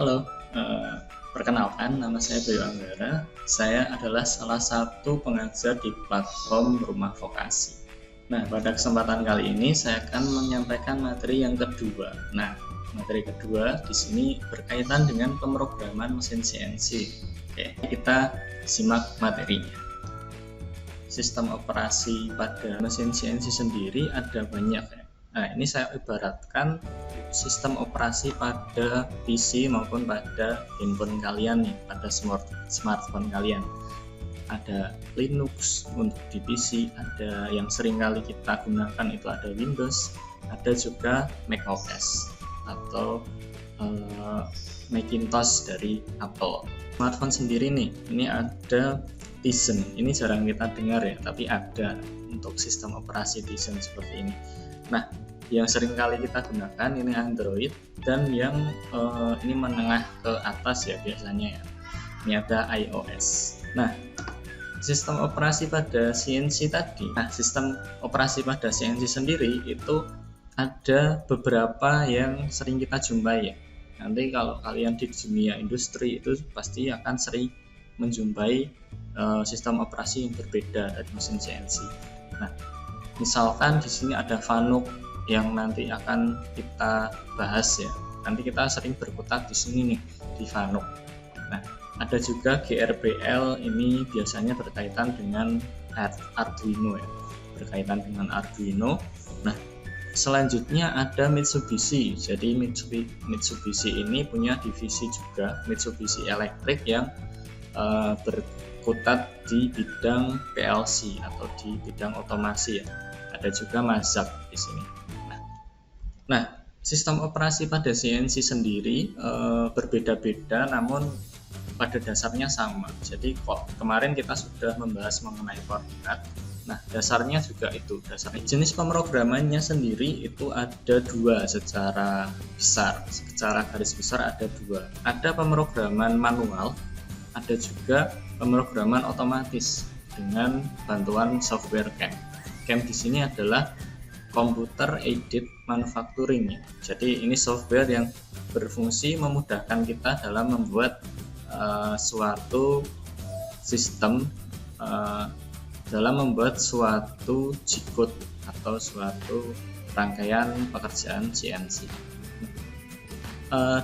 Halo, eh, perkenalkan nama saya Bayu Anggara. Saya adalah salah satu pengajar di platform Rumah Vokasi. Nah, pada kesempatan kali ini saya akan menyampaikan materi yang kedua. Nah, materi kedua di sini berkaitan dengan pemrograman mesin CNC. Oke, kita simak materinya. Sistem operasi pada mesin CNC sendiri ada banyak ya. Nah, ini saya ibaratkan sistem operasi pada PC maupun pada handphone kalian nih, pada smartphone kalian. Ada Linux untuk di PC, ada yang sering kali kita gunakan itu ada Windows, ada juga macOS atau Macintosh dari Apple. Smartphone sendiri nih, ini ada Tizen. Ini jarang kita dengar ya, tapi ada untuk sistem operasi Tizen seperti ini. Nah, yang sering kali kita gunakan ini Android, dan yang ini menengah ke atas ya biasanya ya. Ini ada iOS. Nah, sistem operasi pada CNC tadi. Nah, sistem operasi pada CNC sendiri itu ada beberapa yang sering kita jumpai ya. Nanti kalau kalian di dunia industri itu pasti akan sering menjumpai sistem operasi yang berbeda dari mesin CNC. Nah, misalkan di sini ada Fanuc yang nanti akan kita bahas ya. Nanti kita sering berkutat di sini nih di Fanuc. Nah, ada juga GRBL, ini biasanya berkaitan dengan Arduino ya, berkaitan dengan Arduino. Nah, selanjutnya ada Mitsubishi. Jadi Mitsubishi ini punya divisi juga, Mitsubishi Electric, yang berkutat di bidang PLC atau di bidang otomasi ya. Ada juga Mazak di sini. Nah, sistem operasi pada CNC sendiri berbeda-beda, namun pada dasarnya sama. Jadi kemarin kita sudah membahas mengenai koordinat. Nah, dasarnya juga itu. Dasarnya jenis pemrogramannya sendiri itu ada dua secara besar. Secara garis besar ada dua. Ada pemrograman manual, ada juga pemrograman otomatis dengan bantuan software CAM. CAM di sini adalah Computer Aided Manufacturing. Jadi ini software yang berfungsi memudahkan kita dalam membuat suatu sistem, dalam membuat suatu G-code atau suatu rangkaian pekerjaan CNC.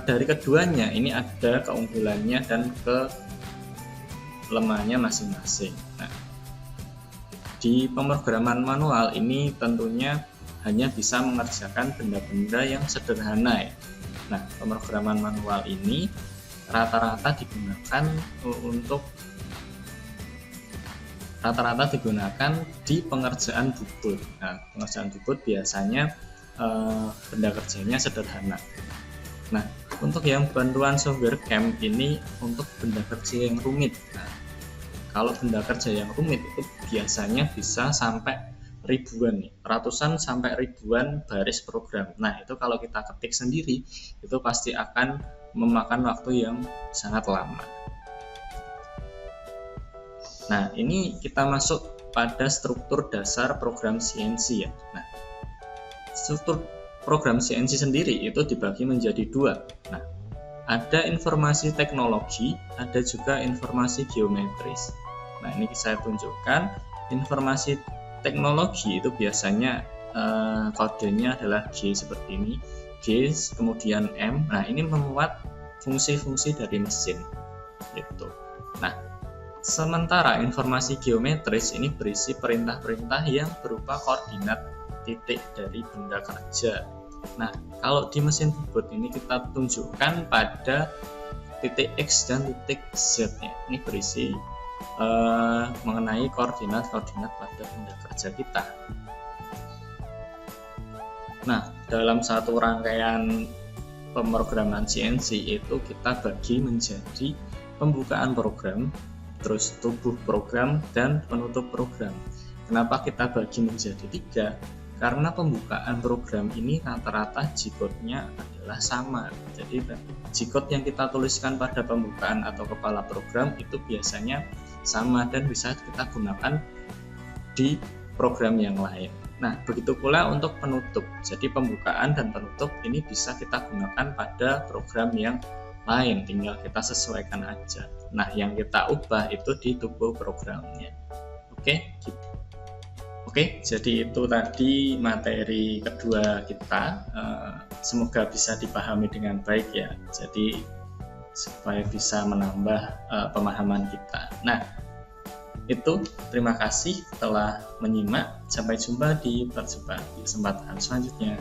Dari keduanya ini ada keunggulannya dan kelemahannya masing-masing. Nah, di pemrograman manual ini tentunya hanya bisa mengerjakan benda-benda yang sederhana ya. Nah, pemrograman manual ini rata-rata digunakan di pengerjaan bubut. Nah, pengerjaan bubut biasanya benda kerjanya sederhana. Nah, untuk yang bantuan software CAM ini untuk benda kerja yang rumit. Nah, kalau benda kerja yang rumit itu biasanya bisa sampai ribuan nih, ratusan sampai ribuan baris program. Nah, itu kalau kita ketik sendiri itu pasti akan memakan waktu yang sangat lama. Nah, ini kita masuk pada struktur dasar program CNC ya. Nah, struktur program CNC sendiri itu dibagi menjadi dua. Nah, ada informasi teknologi, ada juga informasi geometris. Nah, ini saya tunjukkan. Informasi teknologi itu biasanya kodenya adalah G seperti ini, G kemudian M. Nah, ini memuat fungsi-fungsi dari mesin gitu. Nah, sementara informasi geometris ini berisi perintah-perintah yang berupa koordinat titik dari benda kerja. Nah, kalau di mesin bubut ini kita tunjukkan pada titik X dan titik Z ya. Ini berisi mengenai koordinat-koordinat pada benda kerja kita. Nah, dalam satu rangkaian pemrograman CNC itu kita bagi menjadi pembukaan program, terus tubuh program, dan penutup program. Kenapa kita bagi menjadi tiga? Karena pembukaan program ini rata-rata G-code-nya adalah sama. Jadi G-code yang kita tuliskan pada pembukaan atau kepala program itu biasanya sama dan bisa kita gunakan di program yang lain. Nah, begitu pula untuk penutup. Jadi pembukaan dan penutup ini bisa kita gunakan pada program yang lain, tinggal kita sesuaikan aja. Nah, yang kita ubah itu di tubuh programnya. Oke, jadi itu tadi materi kedua kita. Semoga bisa dipahami dengan baik ya. Jadi supaya bisa menambah pemahaman kita. Nah, itu terima kasih telah menyimak. Sampai jumpa di kesempatan selanjutnya.